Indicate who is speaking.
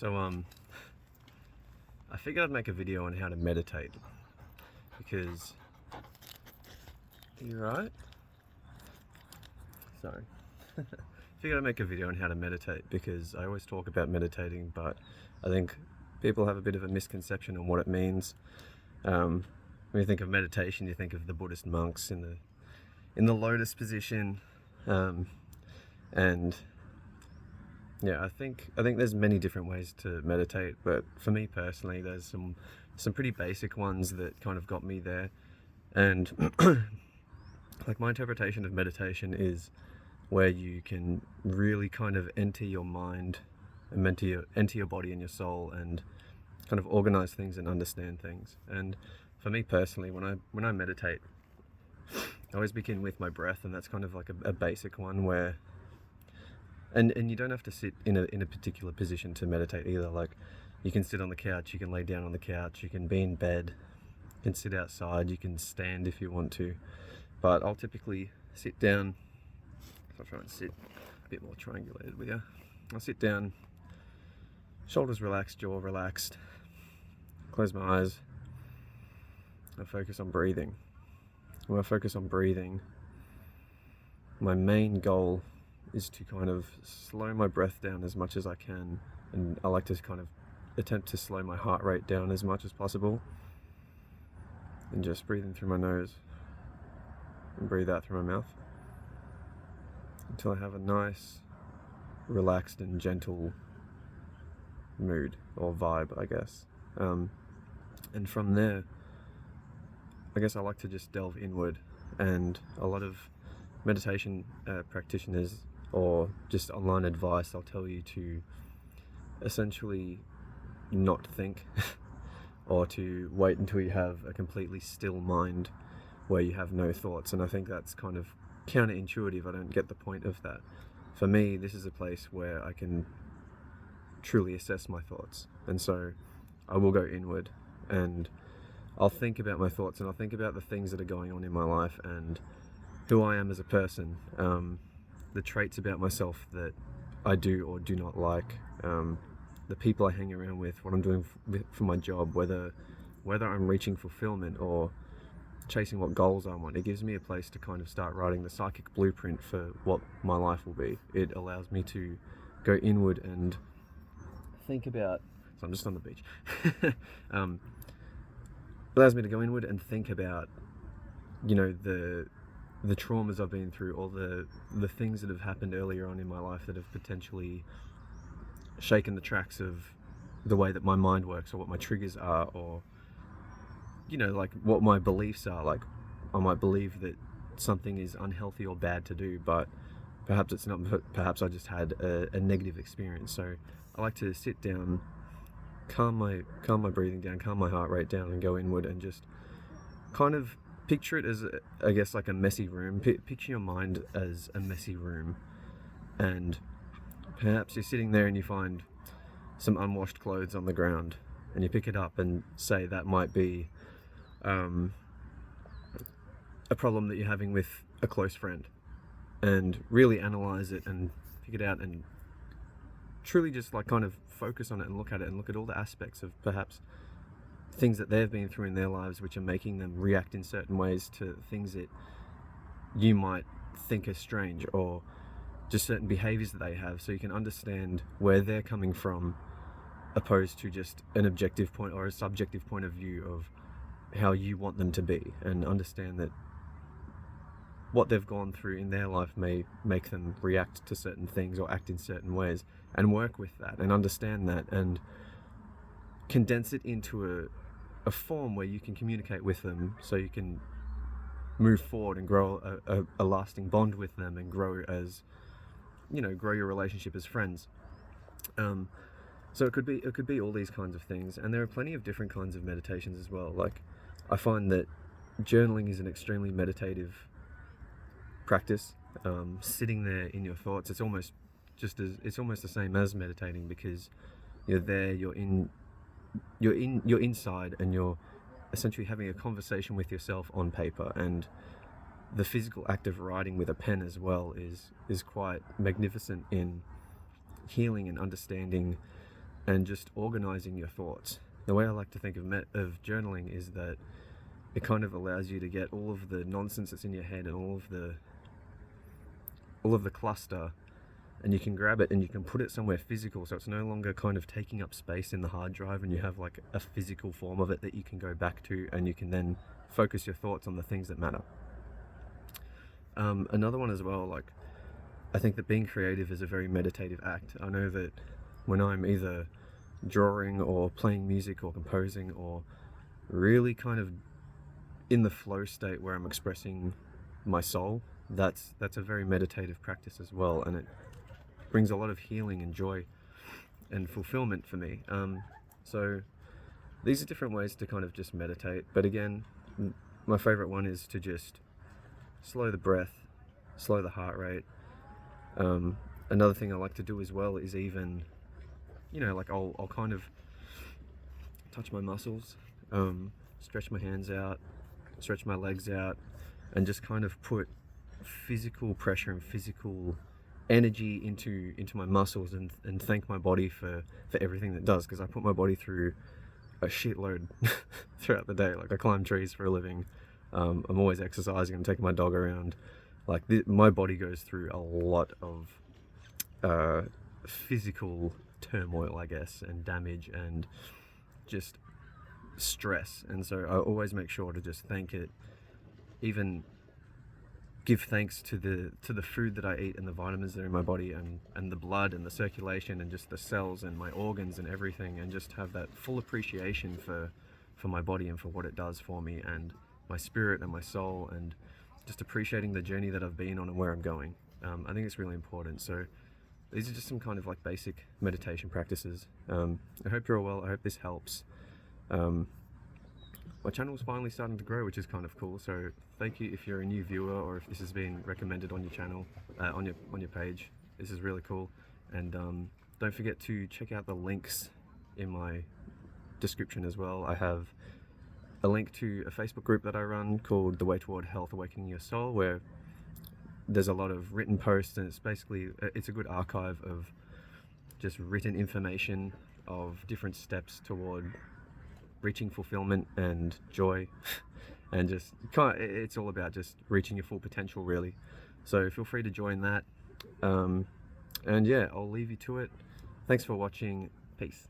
Speaker 1: I figured I'd make a video on how to meditate because... You right? Sorry. Figured I'd make a video on how to meditate because I always talk about meditating, but I think people have a bit of a misconception on what it means. When you think of meditation, you think of the Buddhist monks in the lotus position, and yeah, I think there's many different ways to meditate, but for me personally, there's some pretty basic ones that kind of got me there. And like, my interpretation of meditation is where you can really kind of enter your mind and enter your body and your soul and kind of organize things and understand things. And for me personally, when I meditate, I always begin with my breath, and that's kind of like a basic one where, and you don't have to sit in a particular position to meditate either. Like, you can sit on the couch, you can lay down on the couch, you can be in bed, you can sit outside, you can stand if you want to. But I'll typically sit down. I'll try and sit a bit more triangulated with you. I'll sit down, shoulders relaxed, jaw relaxed, close my eyes, I focus on breathing. When I focus on breathing, my main goal is to kind of slow my breath down as much as I can, and I like to kind of attempt to slow my heart rate down as much as possible, and just breathe in through my nose and breathe out through my mouth until I have a nice, relaxed and gentle mood or vibe, I guess. And from there, I guess I like to just delve inward, and a lot of meditation practitioners or just online advice, they'll tell you to essentially not think or to wait until you have a completely still mind where you have no thoughts. And I think that's kind of counterintuitive. I don't get the point of that. For me, this is a place where I can truly assess my thoughts, and so I will go inward and I'll think about my thoughts, and I'll think about the things that are going on in my life and who I am as a person, the traits about myself that I do or do not like, the people I hang around with, what I'm doing for my job, whether I'm reaching fulfillment or chasing what goals I want. It gives me a place to kind of start writing the psychic blueprint for what my life will be. It allows me to go inward and think about... So I'm just on the beach. Allows me to go inward and think about, you know, the traumas I've been through, or the things that have happened earlier on in my life that have potentially shaken the tracks of the way that my mind works, or what my triggers are, or, you know, like what my beliefs are. Like, I might believe that something is unhealthy or bad to do, but perhaps it's not. Perhaps I just had a negative experience. So I like to sit down, calm my breathing down, calm my heart rate down, and go inward and just kind of picture it as, I guess, like a messy room. Picture your mind as a messy room, and perhaps you're sitting there and you find some unwashed clothes on the ground, and you pick it up and say that might be a problem that you're having with a close friend, and really analyze it and pick it out and truly just like kind of focus on it and look at it and look at all the aspects of perhaps things that they've been through in their lives which are making them react in certain ways to things that you might think are strange, or just certain behaviors that they have, so you can understand where they're coming from, opposed to just an objective point or a subjective point of view of how you want them to be, and understand that what they've gone through in their life may make them react to certain things or act in certain ways, and work with that and understand that and condense it into a form where you can communicate with them, so you can move forward and grow a lasting bond with them, and grow your relationship as friends. So it could be all these kinds of things, and there are plenty of different kinds of meditations as well. Like, I find that journaling is an extremely meditative practice. Sitting there in your thoughts, it's almost the same as meditating, because you're there, you're inside, and you're essentially having a conversation with yourself on paper. And the physical act of writing with a pen as well is quite magnificent in healing and understanding and just organizing your thoughts. The way I like to think of journaling is that it kind of allows you to get all of the nonsense that's in your head and all of the cluster, and you can grab it and you can put it somewhere physical, so it's no longer kind of taking up space in the hard drive, and you have like a physical form of it that you can go back to, and you can then focus your thoughts on the things that matter. Another one as well, like, I think that being creative is a very meditative act. I know that when I'm either drawing or playing music or composing or really kind of in the flow state where I'm expressing my soul, that's a very meditative practice as well, and it brings a lot of healing and joy and fulfillment for me. So these are different ways to kind of just meditate, but again, my favorite one is to just slow the breath, slow the heart rate. Another thing I like to do as well is even, like I'll kind of touch my muscles, stretch my hands out, stretch my legs out, and just kind of put physical pressure and physical energy into my muscles, and thank my body for everything that does, because I put my body through a shitload throughout the day. Like, I climb trees for a living. I'm always exercising. I'm taking my dog around. Like, my body goes through a lot of physical turmoil, I guess, and damage and just stress. And so I always make sure to just thank it, even give thanks to the food that I eat and the vitamins that are in my body, and the blood and the circulation and just the cells and my organs and everything, and just have that full appreciation for my body and for what it does for me and my spirit and my soul, and just appreciating the journey that I've been on and where I'm going. I think it's really important. So these are just some kind of like basic meditation practices. I hope you're all well. I hope this helps. My channel's finally starting to grow, which is kind of cool. So thank you if you're a new viewer, or if this has been recommended on your channel, on your page. This is really cool. And don't forget to check out the links in my description as well. I have a link to a Facebook group that I run called The Way Toward Health Awakening Your Soul, where there's a lot of written posts, and it's a good archive of just written information of different steps toward reaching fulfillment and joy, and just it's all about just reaching your full potential, really. So feel free to join that, and yeah, I'll leave you to it. Thanks for watching. Peace.